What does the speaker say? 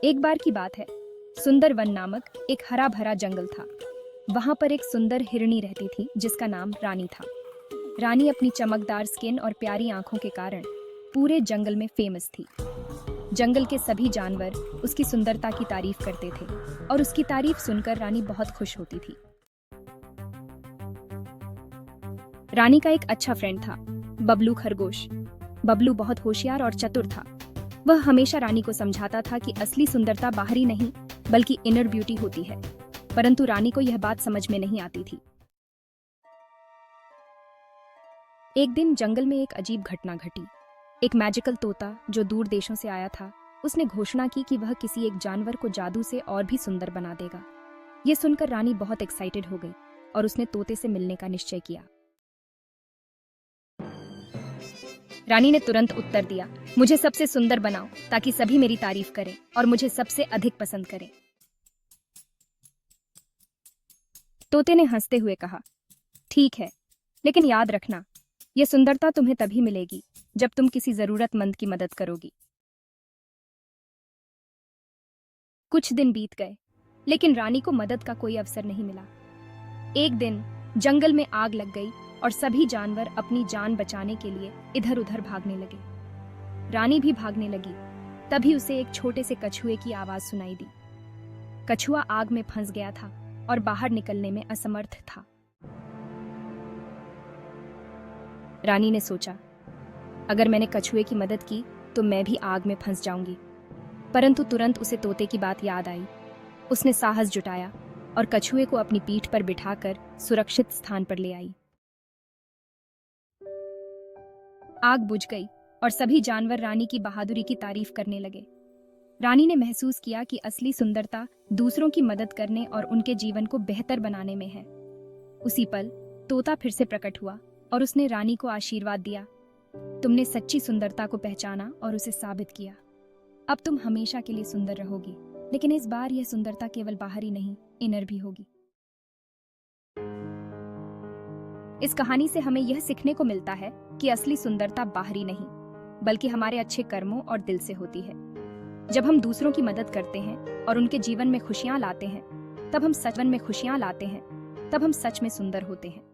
एक बार की बात है। सुंदरवन नामक एक हरा भरा जंगल था। वहां पर एक सुंदर हिरनी रहती थी जिसका नाम रानी था। रानी अपनी चमकदार स्किन और प्यारी आंखों के कारण पूरे जंगल में फेमस थी। जंगल के सभी जानवर उसकी सुंदरता की तारीफ करते थे और उसकी तारीफ सुनकर रानी बहुत खुश होती थी। रानी का एक अच्छा फ्रेंड था, बबलू खरगोश। बबलू बहुत होशियार और चतुर था। वह हमेशा रानी को समझाता था कि असली सुंदरता बाहरी नहीं बल्कि इनर ब्यूटी होती है, परंतु रानी को यह बात समझ में नहीं आती थी। एक दिन जंगल में एक अजीब घटना घटी। एक मैजिकल तोता जो दूर देशों से आया था, उसने घोषणा की कि वह किसी एक जानवर को जादू से और भी सुंदर बना देगा। यह सुनकर रानी बहुत एक्साइटेड हो गई और उसने तोते से मिलने का निश्चय किया। रानी ने तुरंत उत्तर दिया, मुझे सबसे सुंदर बनाओ ताकि सभी मेरी तारीफ करें और मुझे सबसे अधिक पसंद करें। तोते ने हंसते हुए कहा, ठीक है, लेकिन याद रखना, यह सुंदरता तुम्हें तभी मिलेगी जब तुम किसी जरूरतमंद की मदद करोगी। कुछ दिन बीत गए, लेकिन रानी को मदद का कोई अवसर नहीं मिला। एक दिन जंगल में आग लग गई और सभी जानवर अपनी जान बचाने के लिए इधर उधर भागने लगे। रानी भी भागने लगी। तभी उसे एक छोटे से कछुए की आवाज सुनाई दी। कछुआ आग में फंस गया था और बाहर निकलने में असमर्थ था। रानी ने सोचा, अगर मैंने कछुए की मदद की तो मैं भी आग में फंस जाऊंगी। परंतु तुरंत उसे तोते की बात याद आई। उसने साहस जुटाया और कछुए को अपनी पीठ पर बिठाकर सुरक्षित स्थान पर ले आई। आग बुझ गई और सभी जानवर रानी की बहादुरी की तारीफ करने लगे। रानी ने महसूस किया कि असली सुंदरता दूसरों की मदद करने और उनके जीवन को बेहतर बनाने में है। उसी पल तोता फिर से प्रकट हुआ और उसने रानी को आशीर्वाद दिया, तुमने सच्ची सुंदरता को पहचाना और उसे साबित किया। अब तुम हमेशा के लिए सुंदर रहोगी, लेकिन इस बार यह सुंदरता केवल बाहरी नहीं, इनर भी होगी। इस कहानी से हमें यह सीखने को मिलता है कि असली सुंदरता बाहरी नहीं बल्कि हमारे अच्छे कर्मों और दिल से होती है। जब हम दूसरों की मदद करते हैं और उनके जीवन में खुशियां लाते हैं, तब हम सच में सुंदर होते हैं।